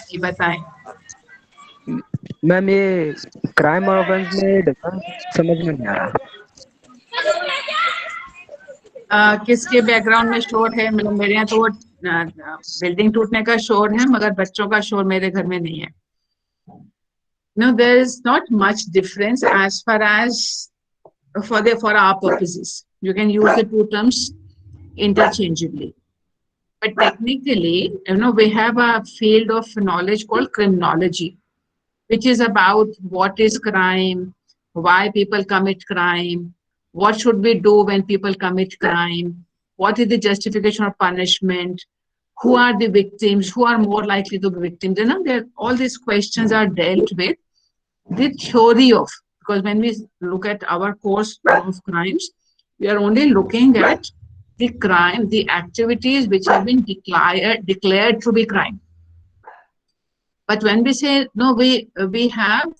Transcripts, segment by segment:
जी बताएं। मैम ये क्राइम और ऑफेंस में डिफरेंस समझ में नहीं आ रहा। किसके बैकग्राउंड में शोर है? मतलब मेरे यहाँ तो वो बिल्डिंग टूटने का शोर है, मगर बच्चों का शोर मेरे घर में नहीं है। No, there is not much difference as far as for our purposes. You can use the two terms interchangeably. But technically, we have a field of knowledge called criminology, which is about what is crime, why people commit crime, what should we do when people commit crime, what is the justification of punishment, who are the victims, who are more likely to be victims. All these questions are dealt with the theory of, because when we look at our course of crimes, we are only looking at the crime, the activities which have been declared to be crime. But when we say no, we have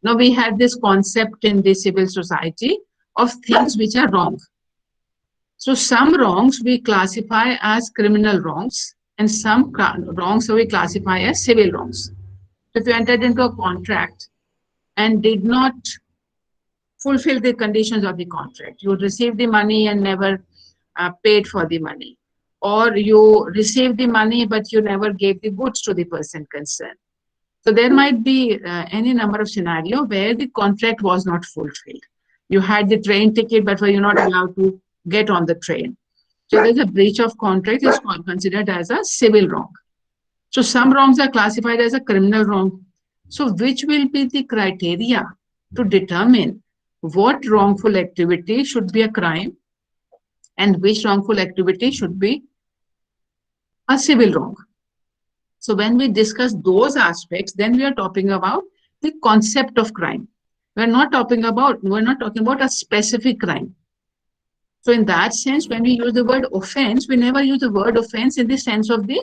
no, we have this concept in the civil society of things which are wrong. So some wrongs we classify as criminal wrongs, and some wrongs we classify as civil wrongs. If you entered into a contract and did not fulfill the conditions of the contract, you received the money and never paid for the money, or you received the money but you never gave the goods to the person concerned. So there might be any number of scenario where the contract was not fulfilled. You had the train ticket, but were you not allowed to get on the train. So there's a breach of contract is considered as a civil wrong. So some wrongs are classified as a criminal wrong. So which will be the criteria to determine what wrongful activity should be a crime and which wrongful activity should be a civil wrong? So when we discuss those aspects, then we are talking about the concept of crime. We're not talking about a specific crime. So in that sense, when we use the word offense, we never use the word offense in the sense of the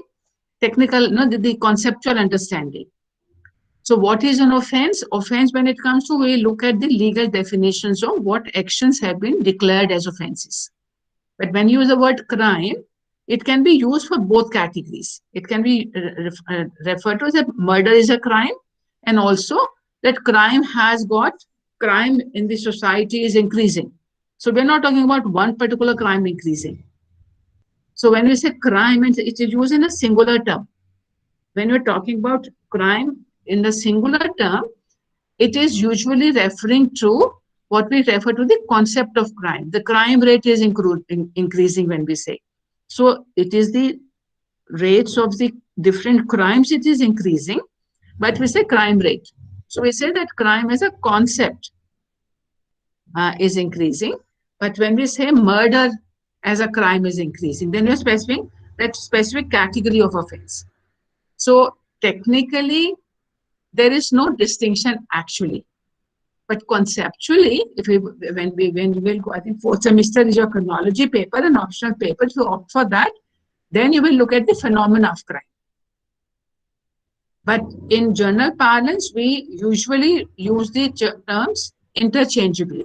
technical, the conceptual understanding. So what is an offense? Offense, when it comes to, we look at the legal definitions of what actions have been declared as offenses. But when you use the word crime, it can be used for both categories. It can be referred to as that murder is a crime, and also that crime in the society is increasing. So we're not talking about one particular crime increasing. So when we say crime, it is used in a singular term. When we're talking about crime in the singular term, it is usually referring to what we refer to the concept of crime. The crime rate is increasing when we say. So it is the rates of the different crimes, it is increasing, but we say crime rate. So we say that crime as a concept is increasing. But when we say murder as a crime is increasing, then we're specifying that specific category of offense. So technically, there is no distinction actually. But conceptually, when we will go, I think fourth semester is your chronology paper, an optional paper. If you opt for that, then you will look at the phenomena of crime. But in general parlance, we usually use the terms interchangeably.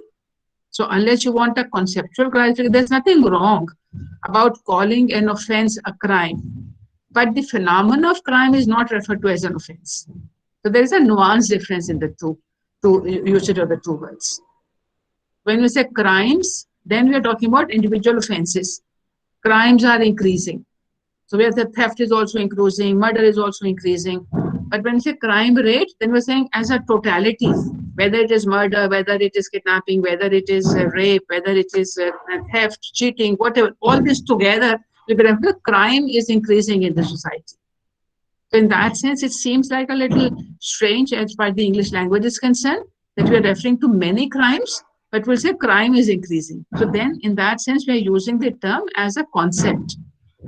So unless you want a conceptual clarification, there's nothing wrong about calling an offense a crime. But the phenomenon of crime is not referred to as an offense. So there is a nuance difference in the two usage of the two words. When we say crimes, then we are talking about individual offenses. Crimes are increasing. So where the theft is also increasing, murder is also increasing. But when we say crime rate, then we're saying as a totality, whether it is murder, whether it is kidnapping, whether it is rape, whether it is theft, cheating, whatever, all this together, the crime is increasing in the society. So in that sense, it seems like a little strange as far as the English language is concerned, that we are referring to many crimes, but we'll say crime is increasing. So then in that sense, we are using the term as a concept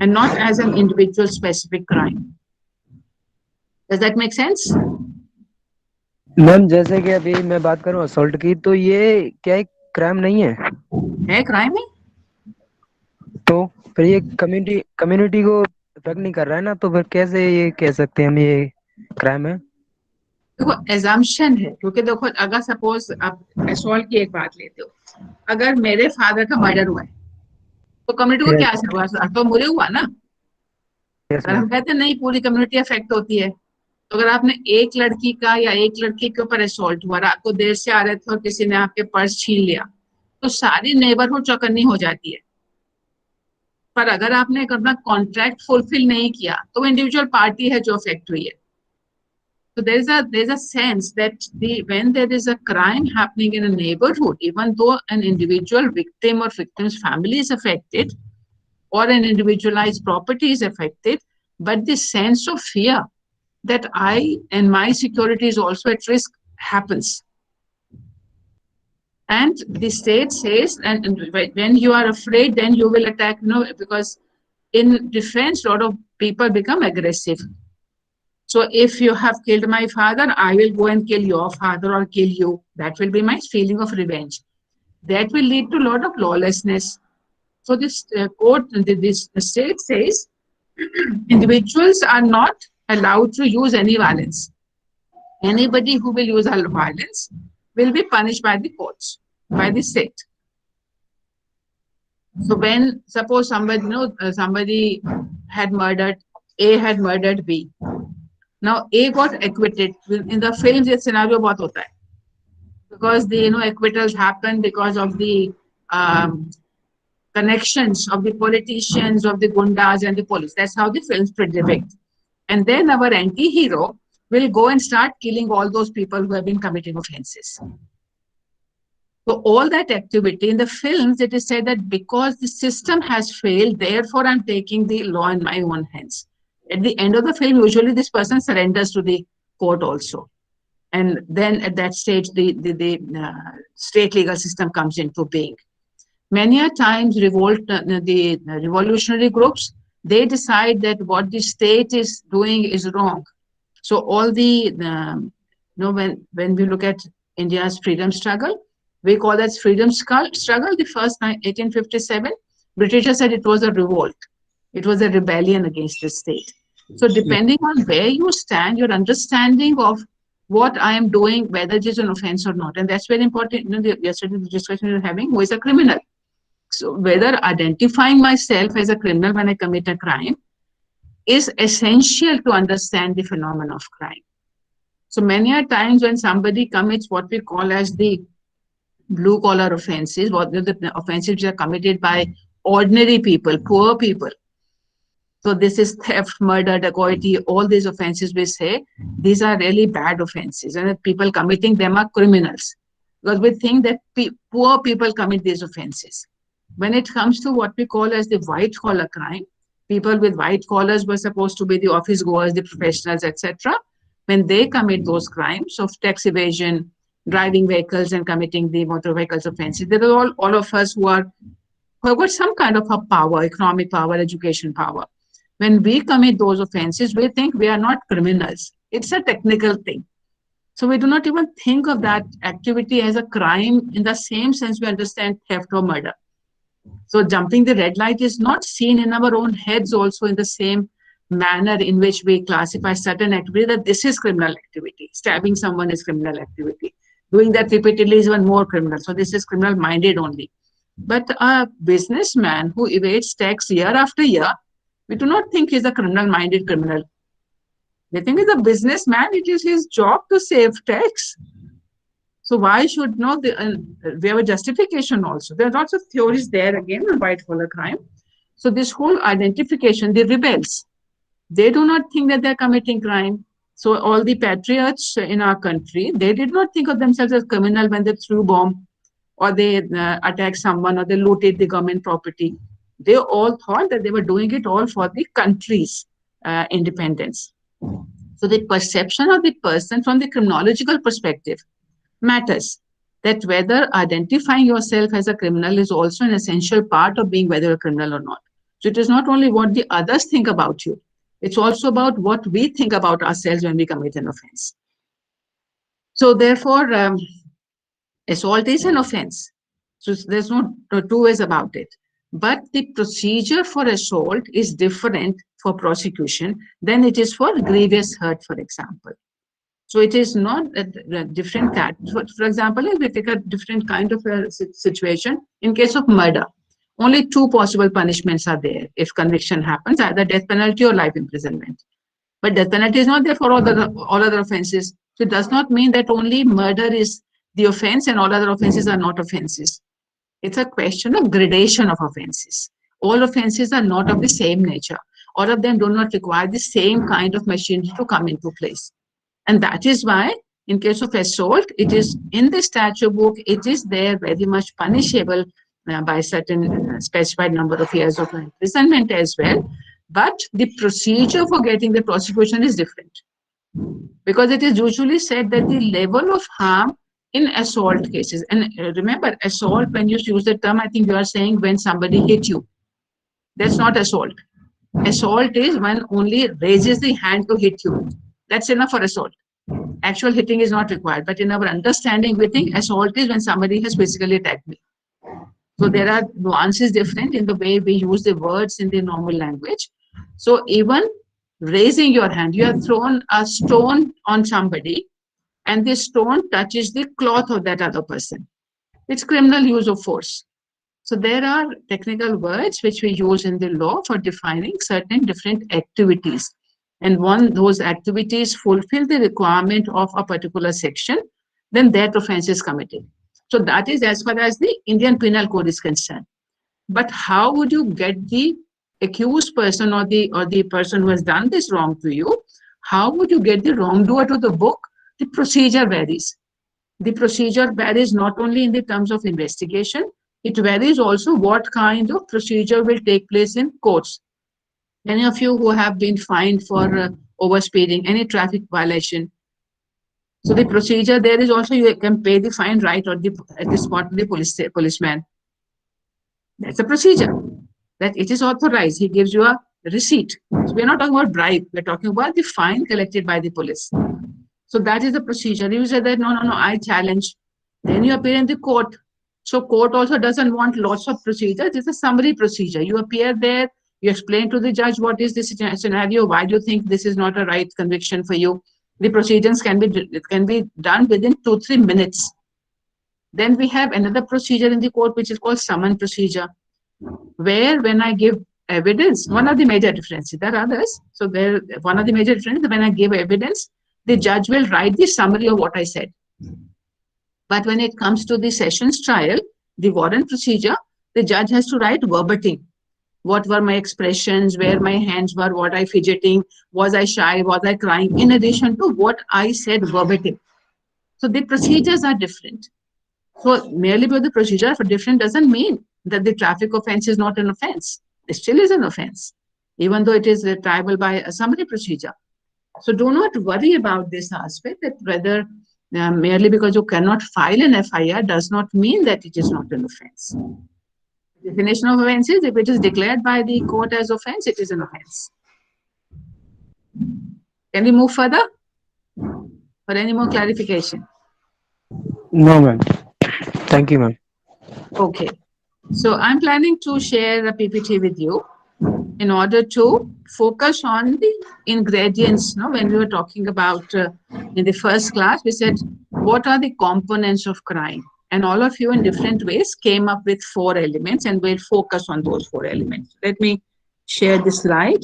and not as an individual specific crime. Does that make sense? Ma'am जैसे कि अभी मैं बात करूं assault की, तो ये क्या एक क्राइम नहीं है? है क्राइम है। तो फिर ये कम्युनिटी को इफेक्ट नहीं कर रहा है ना, तो फिर कैसे ये कह सकते हैं हम ये क्राइम है? देखो एजम्पशन है, क्योंकि देखो अगर सपोज आप असॉल्ट की एक बात लेते हो, अगर मेरे फादर का मर्डर हुआ है तो कम्युनिटी को क्या असर हुआ? असर तो मुझे हुआ ना। यस अगर मैम। हम कहते हैं नहीं पूरी कम्युनिटी अफेक्ट होती है, तो अगर आपने एक लड़की का या एक लड़के के ऊपर असॉल्ट हुआ, रात को देर से आ रहे थे और किसी ने आपके पर्स छीन लिया, तो सारी नेबरहुड चौकन्नी हो जाती है। पर अगर आपने अपना कॉन्ट्रैक्ट फुलफिल नहीं किया तो वो इंडिविजुअल पार्टी है जो अफेक्ट हुई है। So there's a sense that when there is a crime happening in a neighborhood, even though an individual victim or victim's family is affected or an individualized property is affected, but the sense of fear that I and my security is also at risk happens. And the state says, and when you are afraid, then you will attack, because in defense, a lot of people become aggressive. So if you have killed my father, I will go and kill your father or kill you. That will be my feeling of revenge. That will lead to a lot of lawlessness. So this the state says individuals are not allowed to use any violence. Anybody who will use violence will be punished by the courts, by the state. So when suppose somebody had murdered A, had murdered B. Now A got acquitted. In the films, this scenario bahut hota hai, because the acquittals happen because of the connections of the politicians, of the gundas and the police. That's how the films depict. And then our anti-hero will go and start killing all those people who have been committing offenses. So all that activity in the films, it is said that because the system has failed, therefore I'm taking the law in my own hands. At the end of the film, usually this person surrenders to the court also. And then at that stage, the state legal system comes into being. Many a times, the revolutionary groups, they decide that what the state is doing is wrong. So all when we look at India's freedom struggle, we call that freedom struggle. The first 1857, Britishers said it was a revolt. It was a rebellion against the state. So depending on where you stand, your understanding of what I am doing, whether it is an offense or not, and that's very important. Yesterday the discussion we were having, who is a criminal. So whether identifying myself as a criminal when I commit a crime is essential to understand the phenomenon of crime. So many a times when somebody commits what we call as the blue collar offenses, what the offenses which are committed by ordinary people, poor people. So this is theft, murder, dacoity, all these offenses we say, these are really bad offenses, and people committing them are criminals. Because we think that poor people commit these offenses. When it comes to what we call as the white collar crime, people with white collars were supposed to be the office goers, the professionals, etc. When they commit those crimes of tax evasion, driving vehicles and committing the motor vehicles offenses, there are all of us who have got some kind of a power, economic power, education power. When we commit those offenses, we think we are not criminals. It's a technical thing. So we do not even think of that activity as a crime in the same sense we understand theft or murder. So jumping the red light is not seen in our own heads also in the same manner in which we classify certain activity that this is criminal activity. Stabbing someone is criminal activity. Doing that repeatedly is even more criminal. So this is criminal minded only. But a businessman who evades tax year after year, we do not think he's a criminal minded criminal. We think he's a businessman. It is his job to save tax. So why should not we have a justification also? There are lots of theories there again on white collar crime. So this whole identification, the rebels, they do not think that they're committing crime. So all the patriots in our country, they did not think of themselves as criminal when they threw bomb or they attacked someone or they looted the government property. They all thought that they were doing it all for the country's independence. So the perception of the person from the criminological perspective matters. That whether identifying yourself as a criminal is also an essential part of being whether a criminal or not. So it is not only what the others think about you, it's also about what we think about ourselves when we commit an offense. So therefore, assault is an offense. So there's no two ways about it. But the procedure for assault is different for prosecution than it is for grievous hurt, for example. So it is not a different cat. For example, if we take a different kind of a situation in case of murder. only two possible punishments are there if conviction happens, either death penalty or life imprisonment. But death penalty is not there for all other offenses. So it does not mean that only murder is the offense and all other offenses are not offenses. It's a question of gradation of offenses. All offenses are not of the same nature. All of them do not require the same kind of machinery to come into place. And that is why, in case of assault, it is in the statute book, it is there very much punishable by certain specified number of years of imprisonment as well. But the procedure for getting the prosecution is different. Because it is usually said that the level of harm in assault cases, and remember, assault, when you use the term, I think you are saying when somebody hit you. That's not assault. Assault is when only raises the hand to hit you. That's enough for assault. Actual hitting is not required. But in our understanding, we think assault is when somebody has physically attacked me. So there are nuances different in the way we use the words in the normal language. So even raising your hand, you have thrown a stone on somebody and the stone touches the cloth of that other person. It's criminal use of force. So there are technical words which we use in the law for defining certain different activities. And when those activities fulfill the requirement of a particular section, then that offense is committed. So that is as far as the Indian Penal Code is concerned. But how would you get the accused person or the person who has done this wrong to you? How would you get the wrongdoer to the book? The procedure varies. The procedure varies not only in the terms of investigation, it varies also what kind of procedure will take place in courts. Any of you who have been fined for overspeeding, any traffic violation. So the procedure there is also you can pay the fine right at the spot of the policeman. That's a procedure that it is authorized. He gives you a receipt. So we're not talking about bribe. We're talking about the fine collected by the police. So that is the procedure. You say that, no, I challenge. Then you appear in the court. So court also doesn't want lots of procedures. It's a summary procedure. You appear there. You explain to the judge what is the scenario. Why do you think this is not a right conviction for you? The procedures can be done within 2-3 minutes. Then we have another procedure in the court which is called summon procedure, where when I give evidence, one of the major differences, there are others. So one of the major differences, when I give evidence, the judge will write the summary of what I said. But when it comes to the sessions trial, the warrant procedure, the judge has to write verbatim. What were my expressions, where my hands were, what I fidgeting, was I shy, was I crying, in addition to what I said verbatim. So the procedures are different. So merely because the procedures are different doesn't mean that the traffic offense is not an offense. It still is an offense, even though it is triable by a summary procedure. So do not worry about this aspect, that whether merely because you cannot file an FIR does not mean that it is not an offense. Definition of offense is, if it is declared by the court as offense, it is an offense. Can we move further? For any more clarification? No, ma'am. Thank you, ma'am. Okay. So I'm planning to share a PPT with you in order to focus on the ingredients. No, when we were talking about in the first class, we said, what are the components of crime? And all of you in different ways came up with 4 elements, and we'll focus on those 4 elements. Let me share this slide.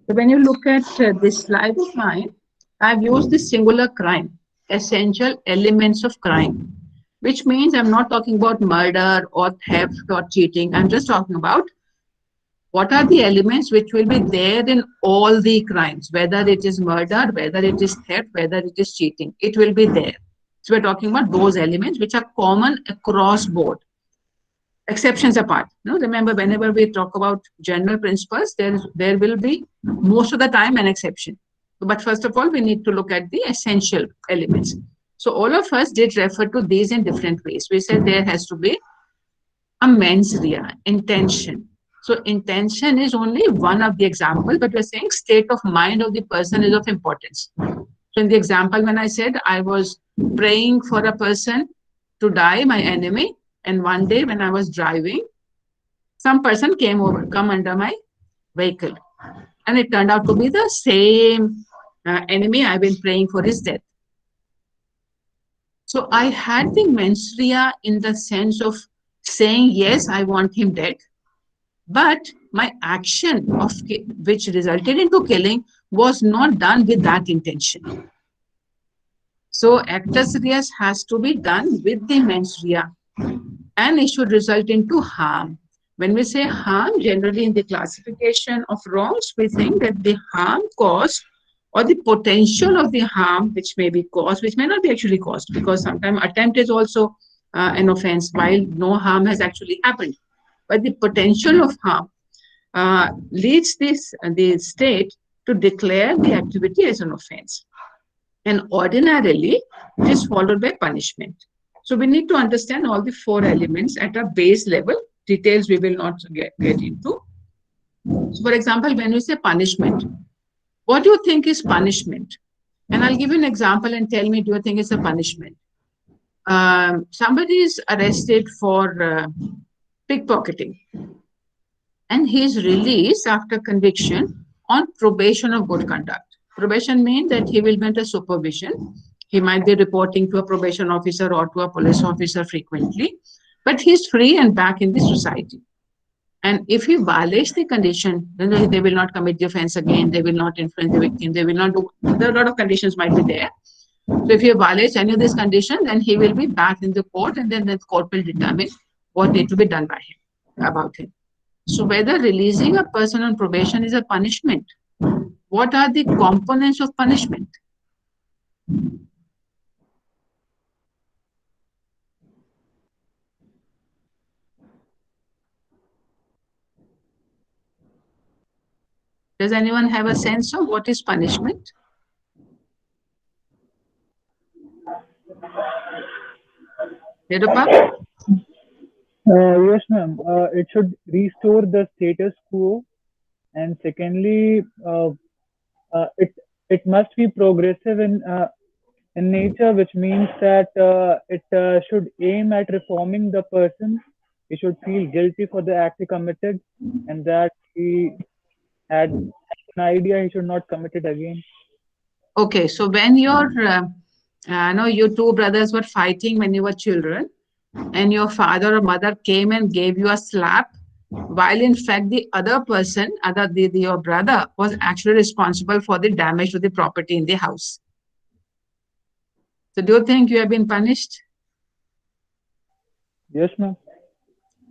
So when you look at this slide of mine, I've used the singular crime, essential elements of crime, which means I'm not talking about murder or theft or cheating. I'm just talking about what are the elements which will be there in all the crimes, whether it is murder, whether it is theft, whether it is cheating, it will be there. So we're talking about those elements which are common across board. Exceptions apart. No, remember, whenever we talk about general principles, there will be most of the time an exception. But first of all, we need to look at the essential elements. So all of us did refer to these in different ways. We said there has to be a mens rea, intention. So intention is only one of the examples, but we're saying state of mind of the person is of importance. So in the example, when I said I was praying for a person to die, my enemy, and one day when I was driving, some person come under my vehicle, and it turned out to be the same enemy I've been praying for his death. So I had the mens rea in the sense of saying, yes, I want him dead, but my action of which resulted into killing was not done with that intention. So actus reus has to be done with the mens rea, and it should result into harm. When we say harm, generally in the classification of wrongs, we think that the harm caused or the potential of the harm which may be caused, which may not be actually caused, because sometimes attempt is also an offense while no harm has actually happened. But the potential of harm leads the state to declare the activity as an offense. And ordinarily, it is followed by punishment. So we need to understand all the four elements at a base level. Details we will not get into. So for example, when we say punishment, what do you think is punishment? And I'll give you an example and tell me, do you think it's a punishment? Somebody is arrested for pickpocketing, and he is released after conviction on probation of good conduct. Probation means that he will be under supervision. He might be reporting to a probation officer or to a police officer frequently, but he's free and back in the society. And if he violates the condition, then they will not commit the offense again. They will not influence the victim. They will not do. There are a lot of conditions might be there. So if he violates any of these conditions, then he will be back in the court, and then the court will determine what needs to be done by him about him. So whether releasing a person on probation is a punishment, what are the components of punishment? Does anyone have a sense of what is punishment? Nirupa? Yes, ma'am. It should restore the status quo, and secondly, it must be progressive in nature, which means that it should aim at reforming the person. He should feel guilty for the act he committed, and that he had an idea he should not commit it again. Okay, so when your you two brothers were fighting when you were children, and your father or mother came and gave you a slap, while in fact the other person, your brother, was actually responsible for the damage to the property in the house. So do you think you have been punished? Yes, ma'am.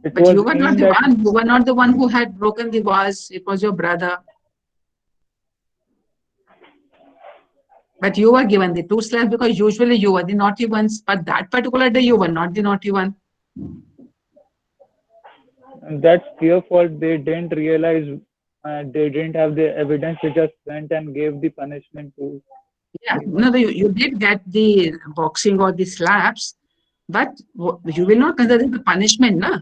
But you were not the one. You were not the one who had broken the vase. It was your brother. But you were given the two slaps because usually you were the naughty ones. But that particular day you were not the naughty one. And that's their fault. They didn't realize. They didn't have the evidence. They just went and gave the punishment to. Yeah, no, you did get the boxing or the slaps, but you will not consider it the punishment, na?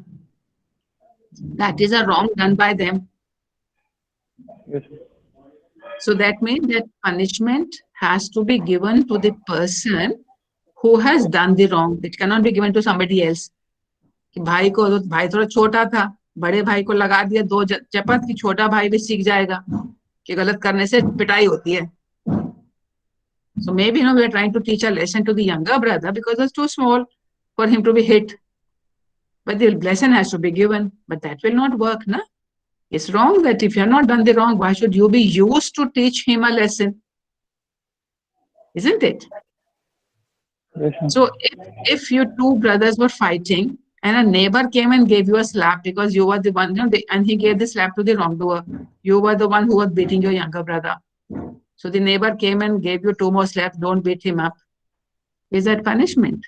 That is a wrong done by them. Yes. So that means that punishment has to be given to the person who has done the wrong. It cannot be given to somebody else. कि भाई थोड़ा छोटा था, बड़े भाई को लगा दिया दो चपत कि छोटा भाई भी सीख जाएगा कि गलत करने से पिटाई होती है. So maybe we are trying to teach a lesson to the younger brother because it's too small for him to be hit. But the lesson has to be given. But that will not work, na? It's wrong that if you have not done the wrong, why should you be used to teach him a lesson? Isn't it? Yes. So if your two brothers were fighting and a neighbor came and gave you a slap because you were the one, and he gave the slap to the wrongdoer, you were the one who was beating your younger brother. So the neighbor came and gave you two more slaps, don't beat him up. Is that punishment?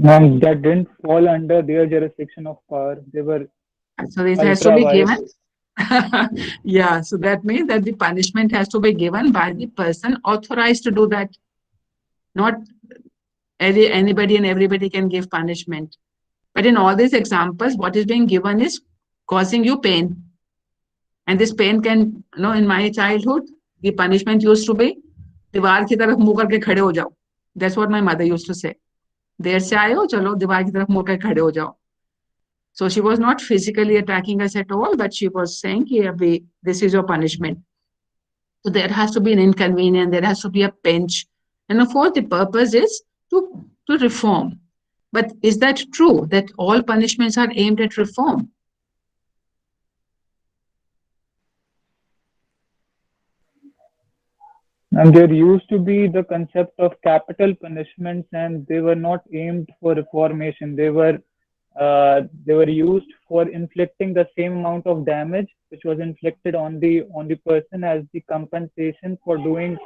Ma'am, that didn't fall under their jurisdiction of power. They were. So it has to be given. Yeah, so that means that the punishment has to be given by the person authorized to do that. Not anybody and everybody can give punishment. But in all these examples, what is being given is causing you pain. And this pain can, in my childhood, the punishment used to be, दीवार की तरफ मुंह करके खड़े हो जाओ. That's what my mother used to say. देर से आए हो, चलो दीवार की तरफ मुंह करके खड़े हो जाओ. So she was not physically attacking us at all, but she was saying, this is your punishment. So there has to be an inconvenience, there has to be a pinch. And of course, the purpose is to reform. But is that true, that all punishments are aimed at reform? And there used to be the concept of capital punishments, and they were not aimed for reformation. They were used for inflicting the same amount of damage which was inflicted on the person as the compensation for doing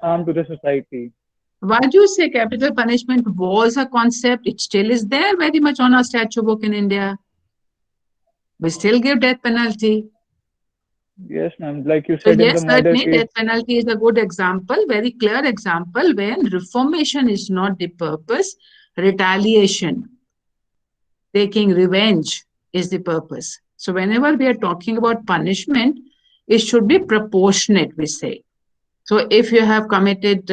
harm to the society. Why do you say capital punishment was a concept? It still is there very much on our statute book in India. We still give death penalty. Yes, ma'am. Like you said, so yes, in the murder certainly case, death penalty is a good example, very clear example, when reformation is not the purpose, retaliation, taking revenge is the purpose. So whenever we are talking about punishment, it should be proportionate, we say. So if you have committed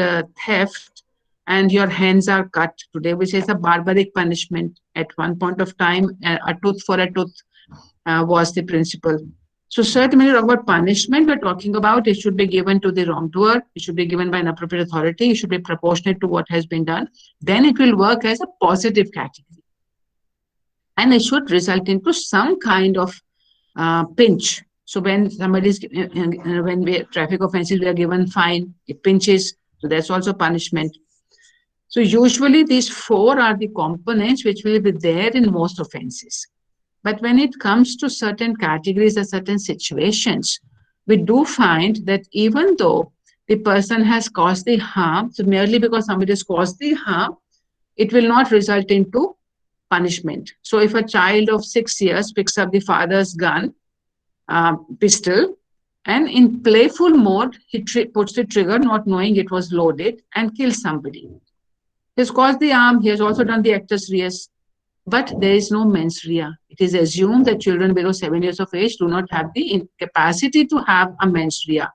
theft and your hands are cut today, which is a barbaric punishment, at one point of time, a tooth for a tooth was the principle. So certainly about punishment we're talking about, it should be given to the wrongdoer, it should be given by an appropriate authority, it should be proportionate to what has been done. Then it will work as a positive category. And it should result into some kind of pinch. So when somebody's, when we traffic offenses, we are given fine, it pinches, so that's also punishment. So usually these four are the components which will be there in most offenses. But when it comes to certain categories or certain situations, we do find that even though the person has caused the harm, so merely because somebody has caused the harm, it will not result into punishment. So if a child of 6 years picks up the father's gun, pistol, and in playful mode, he puts the trigger not knowing it was loaded and kills somebody. He has caused the harm, he has also done the actus reus, but there is no mens rea. It is assumed that children below 7 years of age do not have the capacity to have a mens rea,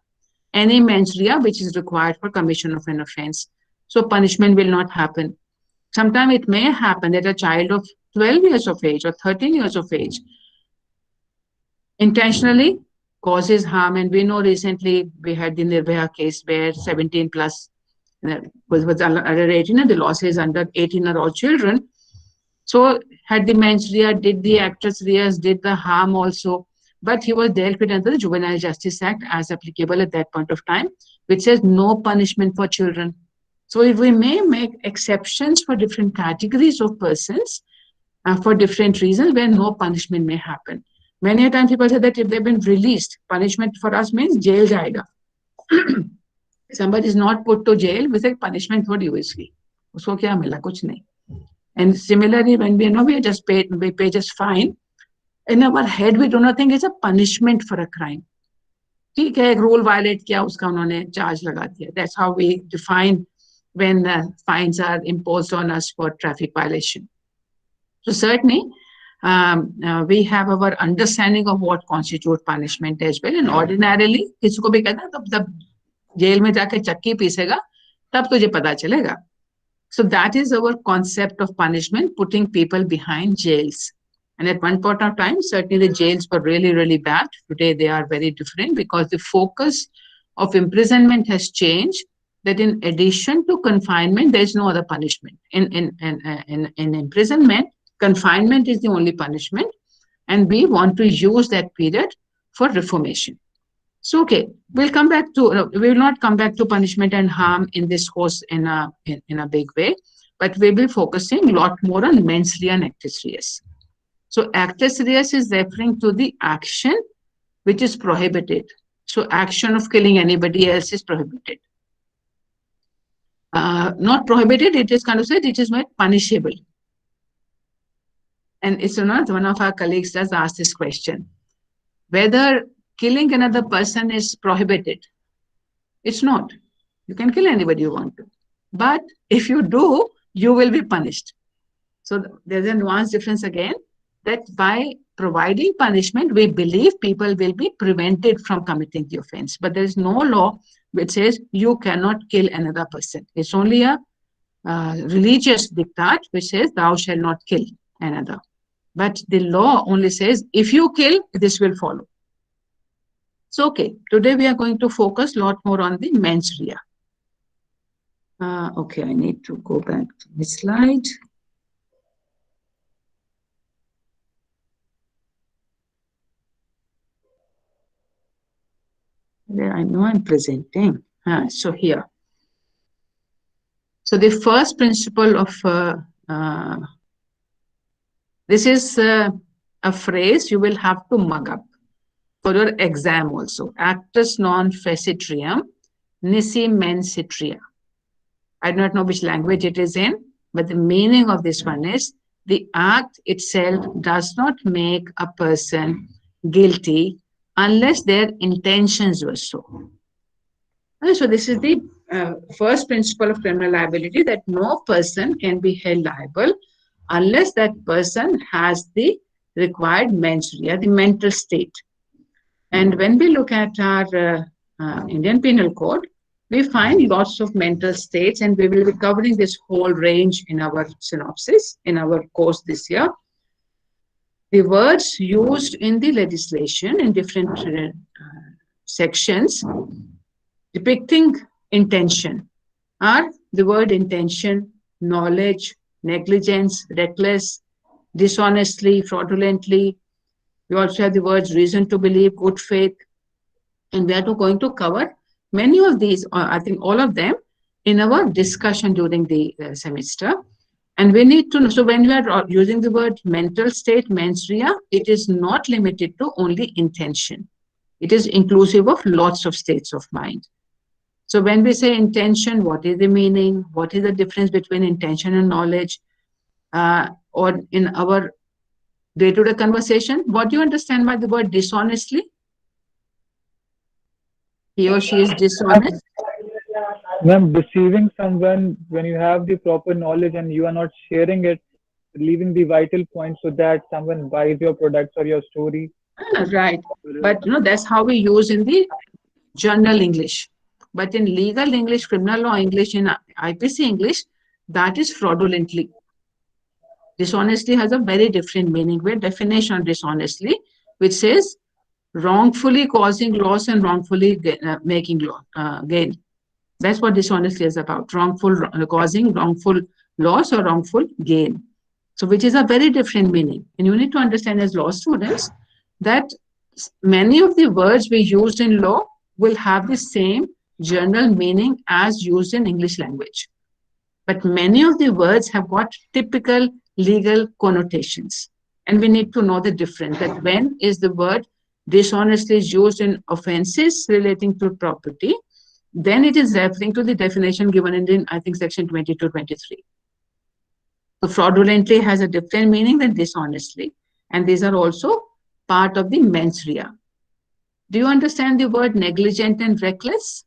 any mens rea which is required for commission of an offense. So punishment will not happen. Sometimes it may happen that a child of 12 years of age or 13 years of age intentionally causes harm. And we know recently we had the Nirbhaya case where 17 plus was under 18 and the losses under 18 are all children. So had the mens rea, did the actus reus, did the harm also, but he was dealt with under the Juvenile Justice Act as applicable at that point of time, which says no punishment for children. So if we may make exceptions for different categories of persons for different reasons where no punishment may happen. Many times people say that if they've been released, punishment for us means jail jayega. Somebody is not put to jail, we say punishment for you isli. Usko kya mila? Kuch nahi. And similarly, when we are just paid, we pay just fine. In our head, we do not think it's a punishment for a crime. ठीक है, एक rule violate किया, उसका उन्होंने charge लगा दिया. That's how we define when fines are imposed on us for traffic violation. So certainly, we have our understanding of what constitutes punishment as well. And ordinarily, किसी को भी कहता है तब जेल में जाके चक्की पीसेगा, तब तुझे पता चलेगा. So that is our concept of punishment, putting people behind jails. And at one point of time, certainly the jails were really, really bad. Today they are very different because the focus of imprisonment has changed. That in addition to confinement, there is no other punishment. In imprisonment, confinement is the only punishment, and we want to use that period for reformation. So, okay, we'll come back to, we will not come back to punishment and harm in this course in a big way, but we'll be focusing a lot more on mens rea and actus reus. So actus reus is referring to the action which is prohibited. So action of killing anybody else is prohibited. Not prohibited, it is kind of said, it is not punishable. And it's not, one of our colleagues does ask this question, whether killing another person is prohibited. It's not. You can kill anybody you want to. But if you do, you will be punished. So there's a nuanced difference again, that by providing punishment, we believe people will be prevented from committing the offense. But there is no law which says you cannot kill another person. It's only a religious diktat which says thou shalt not kill another. But the law only says if you kill, this will follow. So, okay, today we are going to focus a lot more on the mens rea. Okay, I need to go back to the slide. There, I know I'm presenting. So here. So the first principle of this is a phrase you will have to mug up for your exam also. Actus non fecit reum, nisi mens sit rea. I do not know which language it is in, but the meaning of this one is the act itself does not make a person guilty unless their intentions were so. So this is the first principle of criminal liability, that no person can be held liable unless that person has the required mens rea, the mental state. And when we look at our Indian Penal Code, we find lots of mental states, and we will be covering this whole range in our synopsis, in our course this year. The words used in the legislation in different sections depicting intention are the word intention, knowledge, negligence, reckless, dishonestly, fraudulently. We also have the words reason to believe, good faith, and we are going to cover many of these, I think all of them, in our discussion during the semester. And we need to know, so when we are using the word mental state, mens rea, it is not limited to only intention. It is inclusive of lots of states of mind. So when we say intention, what is the meaning? What is the difference between intention and knowledge? Or in our day-to-day conversation, what do you understand by the word dishonestly? He or she is dishonest. Ma'am, deceiving someone when you have the proper knowledge and you are not sharing it, leaving the vital points so that someone buys your products or your story. Right. But that's how we use in the general English. But in legal English, criminal law English, in IPC English, that is fraudulently. Dishonestly has a very different meaning. We have definition of dishonestly, which says wrongfully causing loss and wrongfully making gain. That's what dishonestly is about. Causing wrongful loss or wrongful gain. So which is a very different meaning. And you need to understand as law students that many of the words we used in law will have the same general meaning as used in English language. But many of the words have got typical legal connotations. And we need to know the difference, that when is the word dishonestly is used in offenses relating to property, then it is referring to the definition given in, I think, section 22-23. So fraudulently has a different meaning than dishonestly. And these are also part of the mens rea. Do you understand the word negligent and reckless?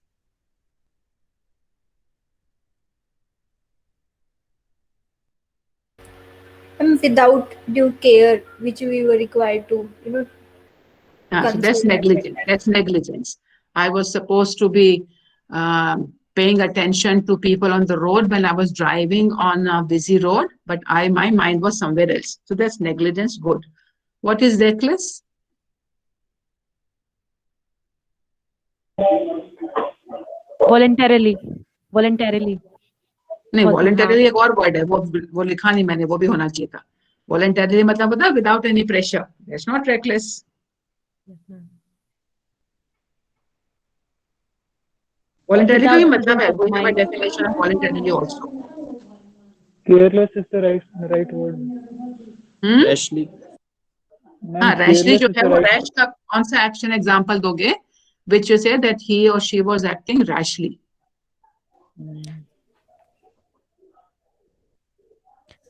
Without due care, which we were required to, so that's negligence. That's negligence. I was supposed to be paying attention to people on the road when I was driving on a busy road, but my mind was somewhere else. So that's negligence. Good. What is reckless? Voluntarily. नहीं, voluntarily एक और word है, वो लिखा नहीं मैंने, वो भी होना चाहिए था. Voluntarily मतलब होता without any pressure. That's not reckless. Voluntarily का भी मतलब है, we have a definition of voluntarily also. Careless is the right word. Rashly. Rashly जो है वो rash का कौन सा action example दोगे, which you say that he or she was acting rashly.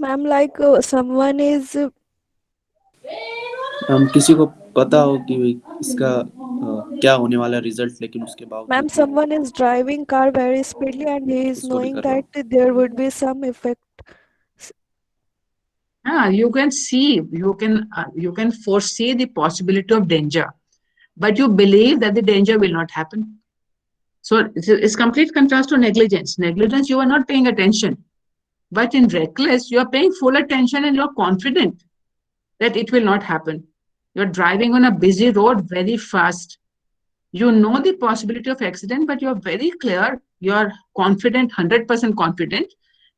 Ma'am, like someone is. हम किसी को पता हो कि इसका क्या होने वाला रिजल्ट, लेकिन उसके बाद Ma'am, someone is driving car very speedily and he is knowing that there would be some effect. You can see, you can foresee the possibility of danger, but you believe that the danger will not happen. So it's complete contrast to negligence. Negligence, you are not paying attention. But in reckless, you are paying full attention and you're confident that it will not happen. You're driving on a busy road very fast. You know the possibility of accident, but you're very clear, you're confident, 100% confident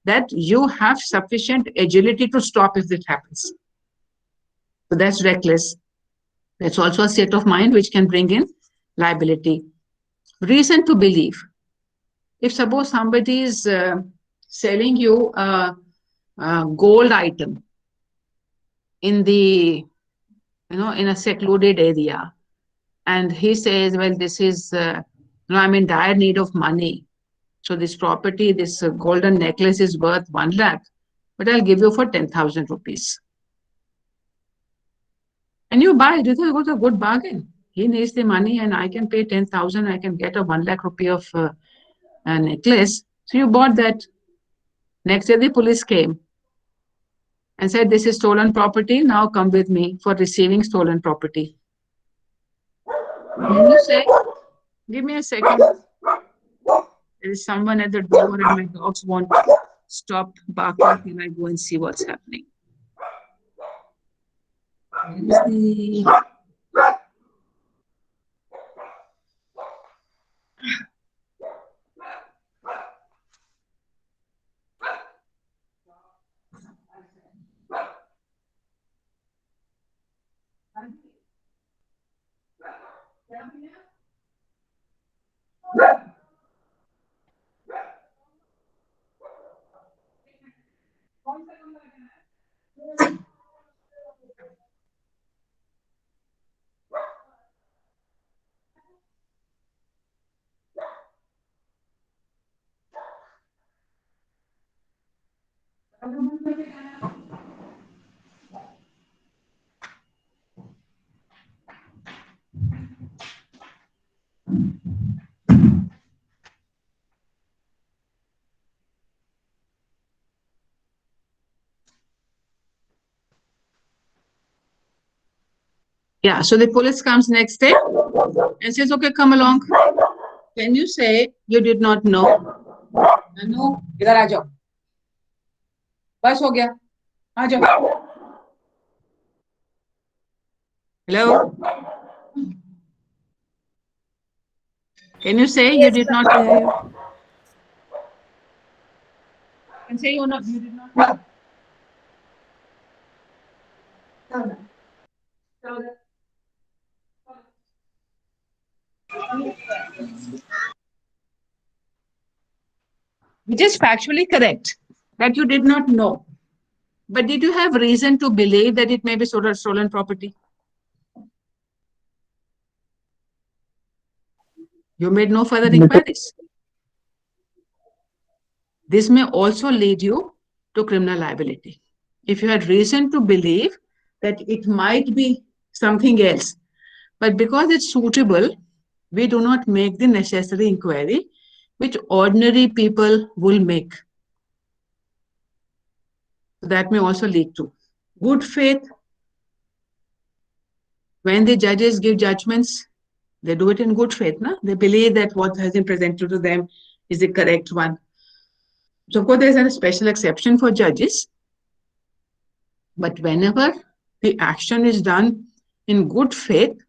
that you have sufficient agility to stop if it happens. So that's reckless. That's also a state of mind which can bring in liability. Reason to believe. If suppose somebody is selling you a gold item in the, in a secluded area, and he says, well, this is, I'm in dire need of money. So this property, this golden necklace is worth 1 lakh, but I'll give you for 10,000 rupees. And you buy it, you think it was a good bargain. He needs the money and I can pay 10,000, I can get a 1 lakh rupee of a necklace. So you bought that. Next day the police came and said, this is stolen property, now come with me for receiving stolen property. And you say, give me a second. There is someone at the door and my dogs won't stop barking and I go and see what's happening. Yeah, so the police comes next day and says, okay, come along. Can you say you did not know? No, idhar aa jao. Bas ho gaya. Aa jao. Hello? Can you say you did not know? Yeah. Can say you did not know. Which is factually correct, that you did not know. But did you have reason to believe that it may be stolen property? You made no further inquiries. This may also lead you to criminal liability. If you had reason to believe that it might be something else, but because it's suitable, we do not make the necessary inquiry which ordinary people will make. That may also lead to good faith. When the judges give judgments, they do it in good faith. Na? They believe that what has been presented to them is the correct one. So of course, there is a special exception for judges. But whenever the action is done in good faith,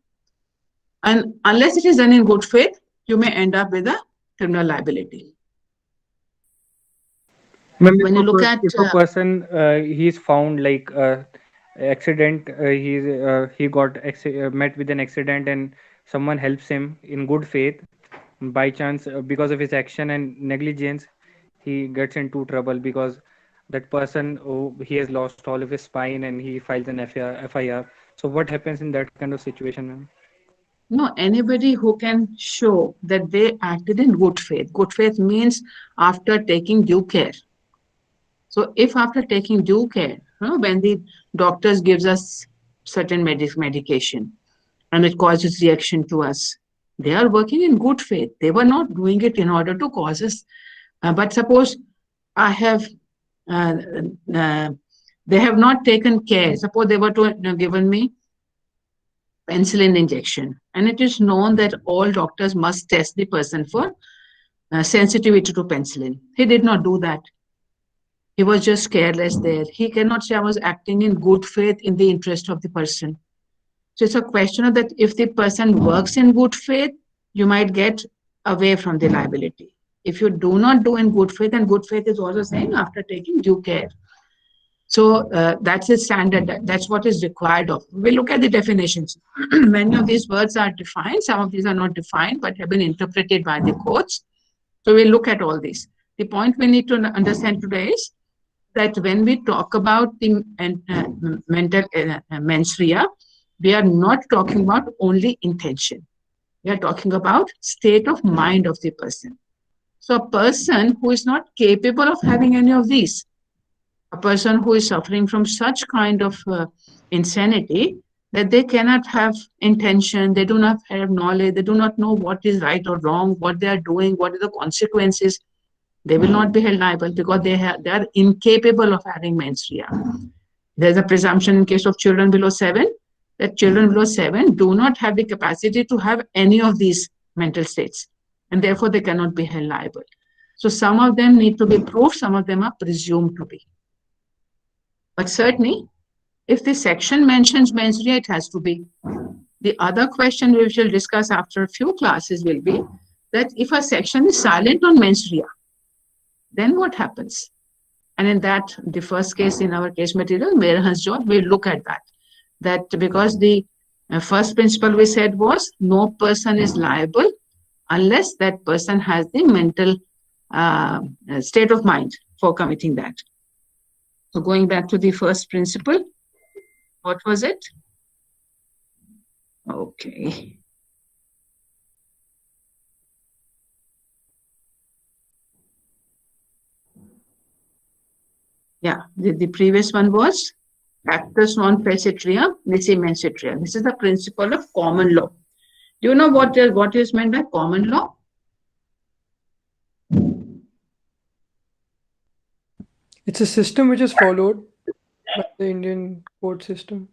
and unless it is done in good faith, you may end up with a criminal liability. When you look at if a person he's found like accident, he got met with an accident and someone helps him in good faith, by chance because of his action and negligence he gets into trouble because that person, he has lost all of his spine and he files an FIR. So what happens in that kind of situation, ma'am? No, anybody who can show that they acted in good faith. Good faith means after taking due care. So if after taking due care, when the doctors gives us certain medication and it causes reaction to us, they are working in good faith. They were not doing it in order to cause us. But suppose I have They have not taken care. Suppose they were to given me penicillin injection, and it is known that all doctors must test the person for sensitivity to penicillin. He did not do that. He was just careless there. He cannot say I was acting in good faith in the interest of the person. So it's a question of that if the person works in good faith, you might get away from the liability. If you do not do in good faith, and good faith is also saying after taking due care. So that's the standard. That's what is required of. We look at the definitions. Many of these words are defined. Some of these are not defined, but have been interpreted by the courts. So we look at all these. The point we need to understand today is that when we talk about the mental menstruation, we are not talking about only intention. We are talking about state of mind of the person. So a person who is not capable of having any of these, a person who is suffering from such kind of insanity that they cannot have intention, they do not have knowledge, they do not know what is right or wrong, what they are doing, what are the consequences, they will not be held liable because they are incapable of having menstruation. There's a presumption in case of children below 7 that children below 7 do not have the capacity to have any of these mental states, and therefore they cannot be held liable. So some of them need to be proved, some of them are presumed to be. But certainly, if the section mentions menstruation, it has to be. The other question we shall discuss after a few classes will be that if a section is silent on menstruation, then what happens? And in that, the first case in our case material, Mehra's job, we'll look at that. That because the first principle we said was no person is liable unless that person has the mental state of mind for committing that. So going back to the first principle, what was it? Okay. Yeah, the previous one was actus non praecitria nisi menstruatria. This is the principle of common law. Do you know what is meant by common law? It's a system which is followed by the Indian court system.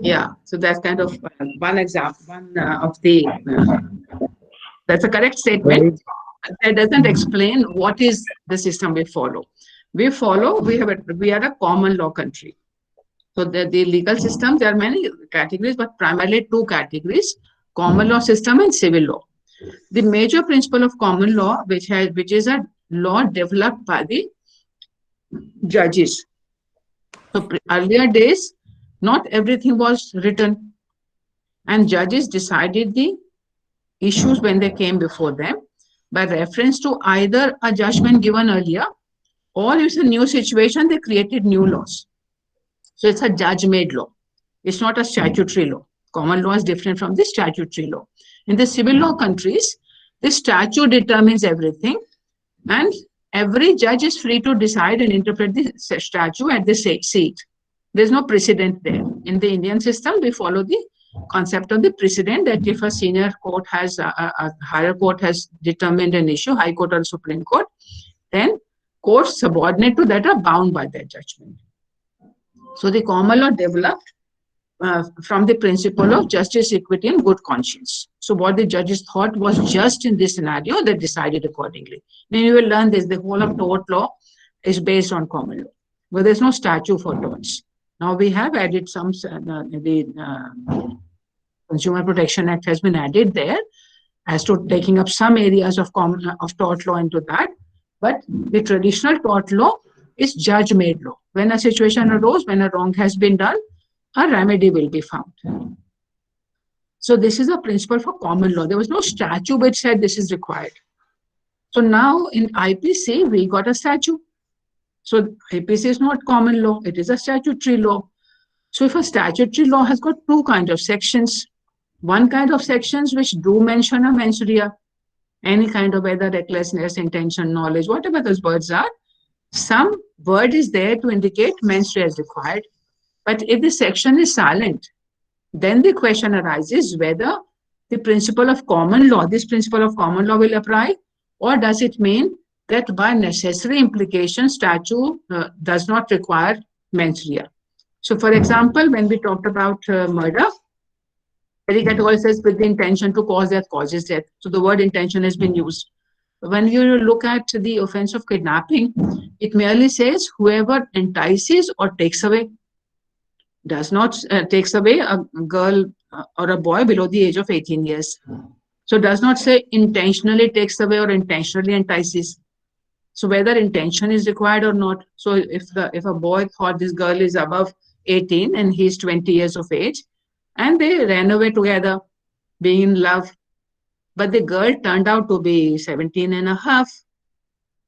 Yeah, so that's kind of one example, of the, that's a correct statement. That doesn't explain what is the system we follow. We are a common law country. So the legal system, there are many categories, but primarily two categories, common law system and civil law. The major principle of common law, which is a law developed by the judges. So earlier days, not everything was written, and judges decided the issues when they came before them by reference to either a judgment given earlier, or it's a new situation, they created new laws. So it's a judge-made law. It's not a statutory law. Common law is different from the statutory law. In the civil law countries, the statute determines everything, and every judge is free to decide and interpret the statute at the seat. There's no precedent there. In the Indian system, we follow the concept of the precedent, that if a senior court has, a higher court has determined an issue, High Court or Supreme Court, then courts subordinate to that are bound by that judgment. So the common law developed from the principle of justice, equity, and good conscience. So what the judges thought was just in this scenario, they decided accordingly. Then you will learn this, the whole of tort law is based on common law, but there's no statute for torts. Now we have added some, the Consumer Protection Act has been added there as to taking up some areas of tort law into that. But the traditional tort law is judge-made law. When a situation arose, when a wrong has been done, a remedy will be found. So this is a principle for common law. There was no statute which said this is required. So now in IPC, we got a statute. So IPC is not common law, it is a statutory law. So if a statutory law has got two kinds of sections, one kind of sections which do mention a menstruation, any kind of whether recklessness, intention, knowledge, whatever those words are, some word is there to indicate menstruation is required. But if the section is silent, then the question arises whether the principle of common law, this principle of common law will apply, or does it mean that by necessary implication, statute does not require mens rea. So, for example, when we talked about murder, Eric et al. Says with the intention to cause death causes death. So the word intention has been used. When you look at the offense of kidnapping, it merely says whoever entices or takes away, does not takes away a girl or a boy below the age of 18 years. So does not say intentionally takes away or intentionally entices. So whether intention is required or not. So if a boy thought this girl is above 18 and he's 20 years of age, and they ran away together, being in love, but the girl turned out to be 17 and a half.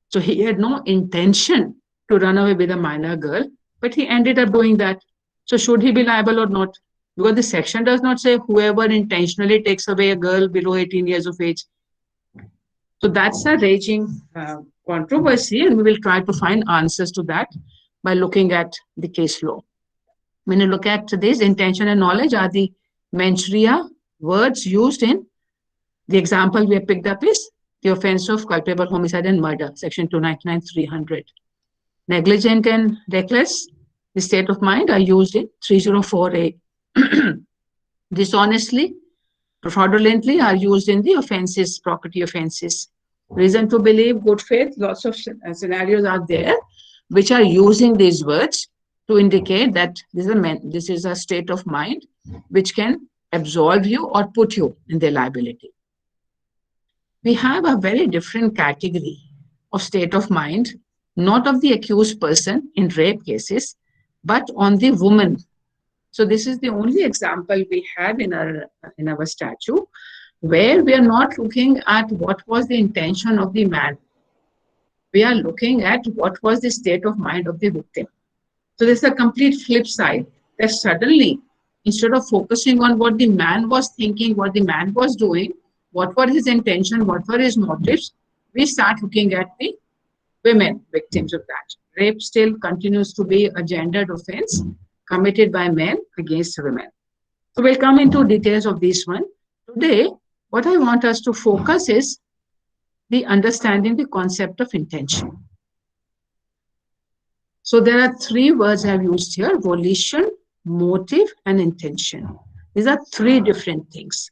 So he had no intention to run away with a minor girl, but he ended up doing that. So should he be liable or not? Because the section does not say whoever intentionally takes away a girl below 18 years of age. So that's a raging controversy, and we will try to find answers to that by looking at the case law. When you look at this, intention and knowledge are the mens rea words used in the example we have picked up is the offense of culpable homicide and murder, section 299-300. Negligent and reckless, the state of mind, are used in 304A. Dishonestly, fraudulently are used in the offenses, property offenses. Reason to believe, good faith, lots of scenarios are there which are using these words to indicate that this is a state of mind which can absolve you or put you in the liability. We have a very different category of state of mind, not of the accused person in rape cases, but on the woman. So this is the only example we have in our statute where we are not looking at what was the intention of the man. We are looking at what was the state of mind of the victim. So there's a complete flip side that suddenly, instead of focusing on what the man was thinking, what the man was doing, what were his intention, what were his motives, we start looking at the women victims of that. Rape still continues to be a gendered offense committed by men against women. So we'll come into details of this one. Today, what I want us to focus is the understanding the concept of intention. So there are three words I've used here: volition, motive, and intention. These are three different things.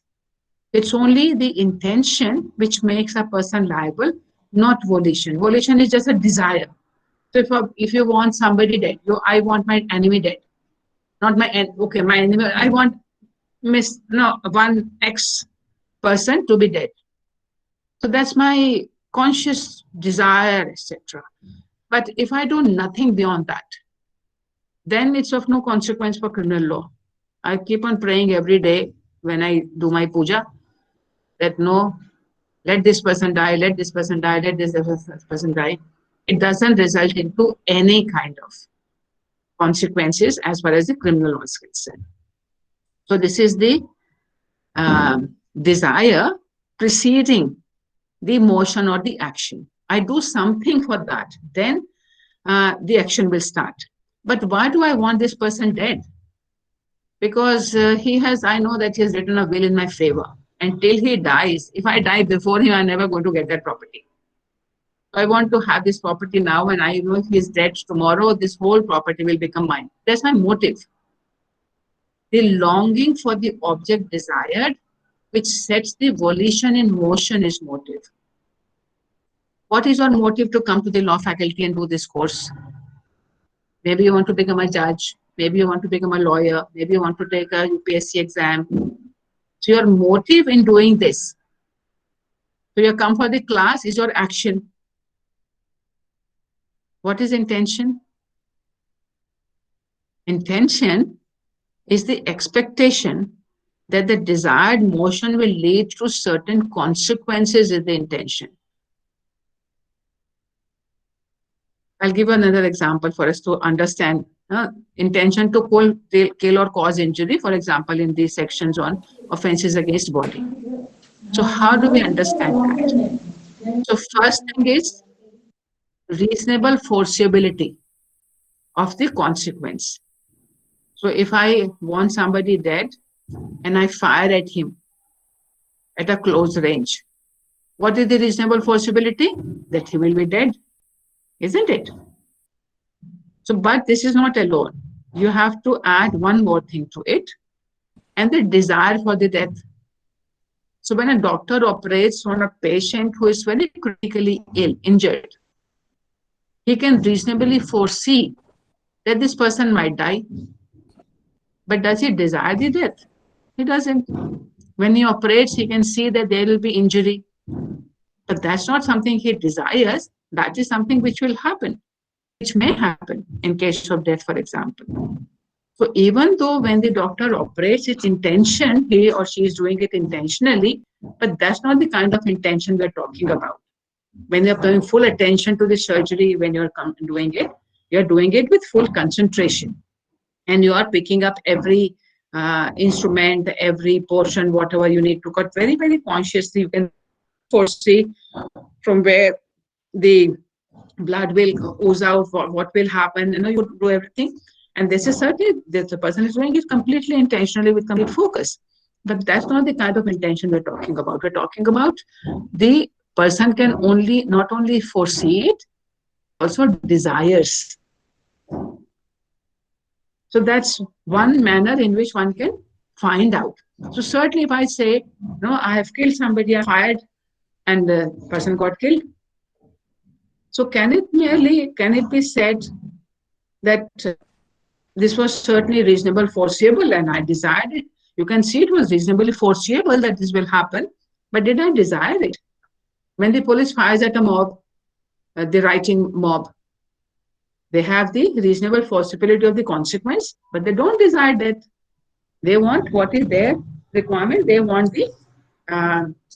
It's only the intention which makes a person liable, not volition. Volition is just a desire. So if you want somebody dead, I want my enemy dead. Not my enemy. I want one X person to be dead. So that's my conscious desire, etc. But if I do nothing beyond that, then it's of no consequence for criminal law. I keep on praying every day when I do my puja that no, let this person die, let this person die, let this person die. It doesn't result into any kind of consequences as far as the criminal law is concerned. So this is the desire preceding the motion or the action. I do something for that, then the action will start. But why do I want this person dead? Because I know that he has written a will in my favor. Until he dies, if I die before him, I'm never going to get that property. I want to have this property now, and I know if he's dead tomorrow, this whole property will become mine. That's my motive. The longing for the object desired, which sets the volition in motion, is motive. What is your motive to come to the law faculty and do this course? Maybe you want to become a judge. Maybe you want to become a lawyer. Maybe you want to take a UPSC exam. So your motive in doing this, so you come for the class, is your action. What is intention? Intention is the expectation that the desired motion will lead to certain consequences in the intention. I'll give another example for us to understand. Intention to kill or cause injury, for example, in these sections on offenses against body. So how do we understand that? So first thing is reasonable foreseeability of the consequence. So if I want somebody dead and I fire at him at a close range, what is the reasonable foreseeability? That he will be dead, isn't it? So, but this is not alone. You have to add one more thing to it, and the desire for the death. So when a doctor operates on a patient who is very critically ill, injured, he can reasonably foresee that this person might die. But does he desire the death? He doesn't. When he operates, he can see that there will be injury. But that's not something he desires. That is something which will happen, which may happen in case of death, for example. So even though when the doctor operates, it's intention, he or she is doing it intentionally, but that's not the kind of intention we're talking about. When you're paying full attention to the surgery, when you're doing it, you're doing it with full concentration. And you are picking up every instrument, every portion, whatever you need to cut very, very consciously. You can foresee from where the blood will ooze out, what will happen, you do everything. And this is certainly, the person is doing it completely intentionally with complete focus. But that's not the kind of intention we're talking about. We're talking about the person can not only foresee it, also desires. So that's one manner in which one can find out. So certainly if I say, no, I have killed somebody, I fired, and the person got killed. So can it be said that this was certainly reasonable, foreseeable, and I desired it? You can see it was reasonably foreseeable that this will happen, but did I desire it? When the police fires at a mob, the rioting mob, they have the reasonable foreseeability of the consequence, but they don't desire death. They want what is their requirement. They want the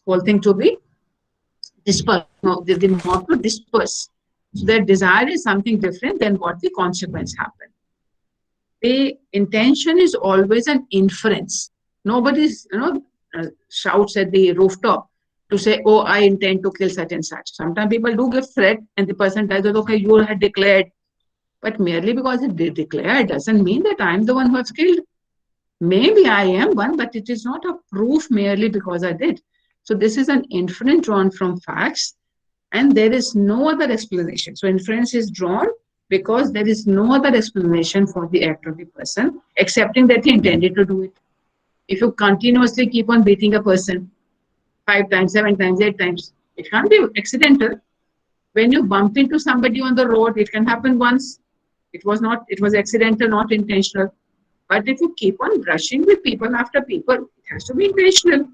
whole thing to be dispersed, the mob to disperse. So their desire is something different than what the consequence happened. The intention is always an inference. Nobody shouts at the rooftop to say, oh, I intend to kill such and such. Sometimes people do give threat and the person tells us, okay, you had declared. But merely because it declared doesn't mean that I'm the one who has killed. Maybe I am one, but it is not a proof merely because I did. So this is an inference drawn from facts, and there is no other explanation. So inference is drawn because there is no other explanation for the act of the person, excepting that he intended to do it. If you continuously keep on beating a person 5 times, 7 times, 8 times, it can't be accidental. When you bump into somebody on the road, it can happen once. It was accidental, not intentional. But if you keep on brushing with people after people, it has to be intentional.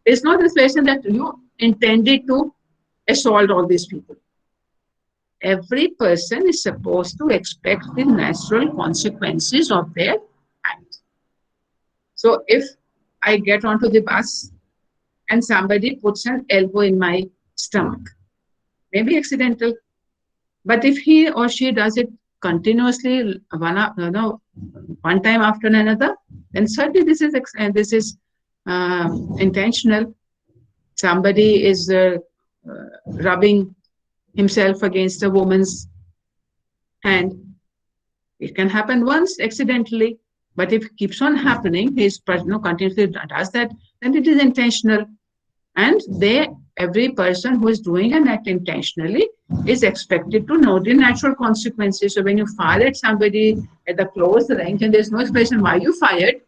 It's not the situation that you intended to assault all these people. Every person is supposed to expect the natural consequences of their act. So if I get onto the bus and somebody puts an elbow in my stomach, maybe accidental, but if he or she does it continuously, one time after another, then certainly this is intentional. Somebody is rubbing himself against a woman's hand. It can happen once accidentally, but if it keeps on happening, he continuously does that, then it is intentional. And every person who is doing an act intentionally is expected to know the natural consequences. So when you fire at somebody at the close range and there's no explanation why you fired,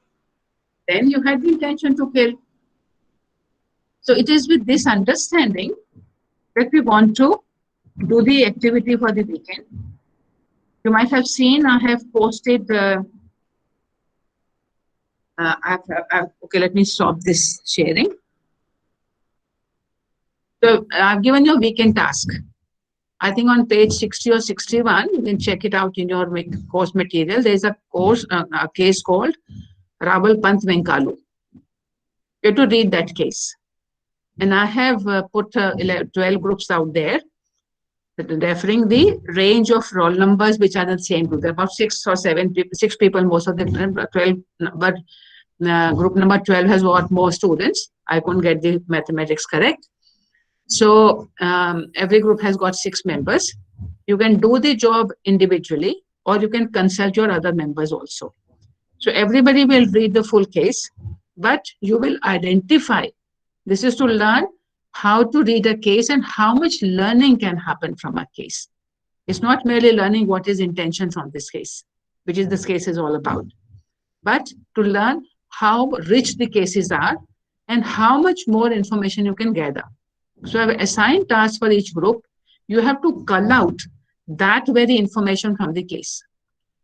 then you had the intention to kill. So it is with this understanding that we want to do the activity for the weekend. You might have seen I have posted okay, let me stop this sharing. So I've given you a weekend task. I think on page 60 or 61, you can check it out in your course material. There's a case called Rabal Pant Venkalu. You have to read that case. And I have put 12 groups out there, referring the range of roll numbers which are the same group. There are about 6 or 7 people, 6 people, most of them 12, but group number 12 has got more students. I couldn't get the mathematics correct. So every group has got 6 members. You can do the job individually, or you can consult your other members also. So everybody will read the full case, but you will identify. This is to learn how to read a case and how much learning can happen from a case. It's not merely learning what is intention from this case, which is this case is all about, but to learn how rich the cases are and how much more information you can gather. So I've assigned tasks for each group. You have to cull out that very information from the case.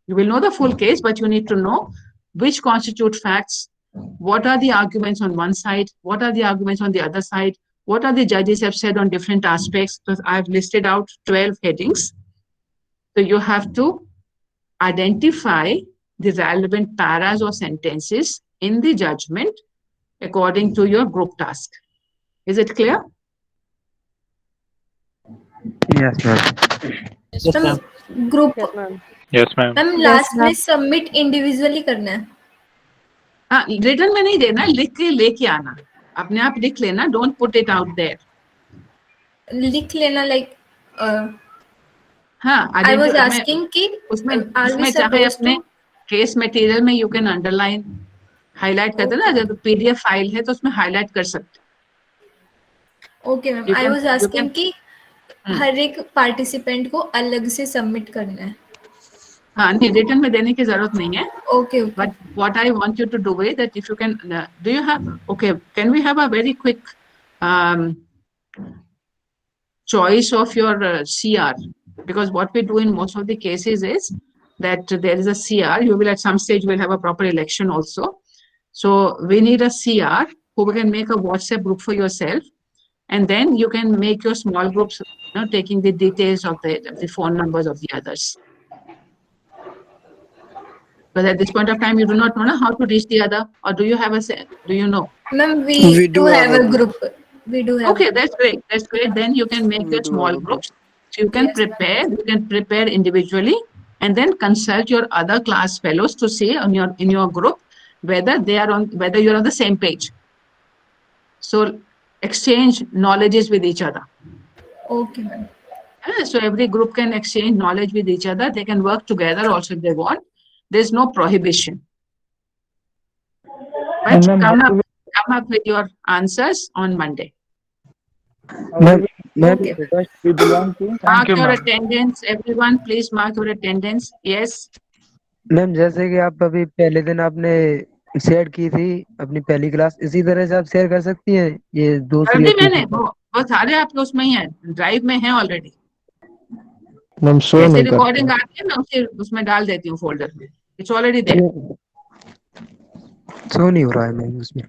You will know the full case, but you need to know which constitute facts, what are the arguments on one side, what are the arguments on the other side, what are the judges have said on different aspects. So I've listed out 12 headings. So you have to identify the relevant paras or sentences in the judgment according to your group task. Is it clear? Yes, ma'am. Yes, ma'am. Group Yes, ma'am. Yes, ma'am. Ma'am Yes, last में ma'am. Submit individually करना है. हाँ, return में नहीं देना, लिख के लेके आना, अपने आप लिख लेना, don't put it out there. लिख लेना लाइक हाँ, आई वाज मैं आस्किंग कि उसमें आर वी उसमें चाहे सपोज्ड अपने टू. केस मटेरियल में यू कैन अंडरलाइन, हाईलाइट करते ना, Okay. जब पीडीएफ फाइल है तो उसमें हाईलाइट कर सकते. Okay ma'am, You I can- was you asking can- कि हर एक पार्टिसिपेंट को अलग से सबमिट करना है. हाँ, नहीं, रिटर्न में देने की जरूरत नहीं है. Okay okay. But what I want you to do is that if you can, do you have, okay, can we have a very quick choice of your CR? Because what we do in most of the cases is that there is a CR, you will at some stage will have a proper election also. So we need a CR who can make a WhatsApp group for yourself. And then you can make your small groups, taking the details of the phone numbers of the others. But at this point of time, you do not know how to reach the other, or do you have do you know? Ma'am, We we do do have have a a group. We do have. Okay, that's great. That's great. Then you can make We your do small have a group. groups. So you can Yes, prepare. You can prepare individually, and then consult your other class fellows to see in your group whether you're on the same page. So exchange knowledges with each other. Okay, ma'am. So every group can exchange knowledge with each other. They can work together also if they want. There's no prohibition. But And ma'am, come up with your answers on Monday. Ma'am, Okay. we belong to. Mark you, your ma'am. attendance, everyone. Please mark your attendance. Yes. Ma'am जैसे कि आप अभी पहले दिन आपने share की थी अपनी पहली क्लास, इसी तरह से आप शेयर कर सकती हैं ये कर दूसरी दी और मैंने, तीसरी वो सारे आपके उसमें ही है, ड्राइव में है ऑलरेडी. मैम शो जैसे नहीं रिकॉर्डिंग करता. आती है मैं उसमें डाल देती हूँ फोल्डर में. It's already there. शो नहीं हो रहा है मैम उसमें.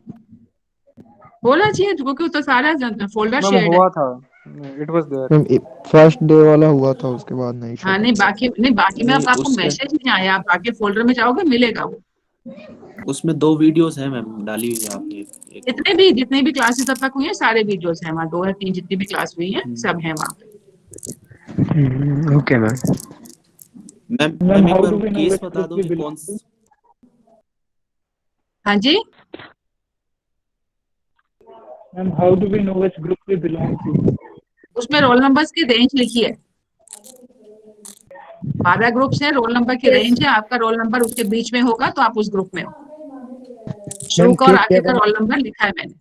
होना चाहिए क्योंकि तो सारा फोल्डर मैम शेयर्ड है. हुआ था, it was there. Ma'am first day वाला हुआ था, उसके बाद नहीं शो. हाँ, नहीं बाकी में नहीं, अब आपको उसमें मैसेज नहीं आया, आप बाकी फोल्डर में जाओगे मिलेगा वो. उसमें 2 वीडियोस हैं मैम, डाली हुई है आपने एक. जितने भी क्लासेस अब तक हुई हैं सारे वीडियोस हैं वहाँ, 2 या 3 जितनी भी क्लास हुई हैं सब हैं वहाँ पे. Okay ma'am. मैम Ma'am, एक how bar do we know case which बता group दो we कि belong to? हाँ जी. Ma'am, how do we know which group we belong to? उसमें रोल नंबर्स की रेंज लिखी है. 12 ग्रुप्स हैं, रोल नंबर की रेंज है. आपका रोल नंबर उसके बीच में होगा तो आप उस ग्रुप में हो. शुरू का और आगे का रोल नंबर लिखा है मैंने.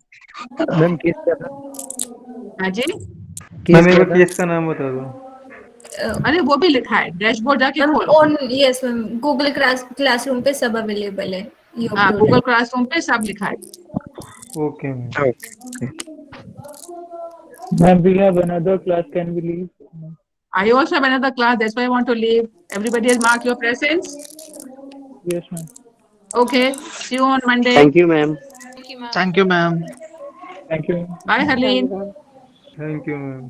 मैम केस क्या था? हाँ जी. मैम एक बार केस का नाम बता दो. अरे वो भी लिखा है, डैशबोर्ड जाके मैम खोलो. On yes ma'am, Google classroom पे सब अवेलेबल है. ये हाँ, uploaded. गूगल क्लासरूम पे सब लिखा है. Okay ma'am. Ma'am, we have another class. Can we leave? I also have another class, that's why I want to leave. Everybody has marked your presence. Yes, ma'am. Okay, see you on Monday. Thank you ma'am. Thank you, ma'am. Thank you. Bye, Harleen. Thank you ma'am.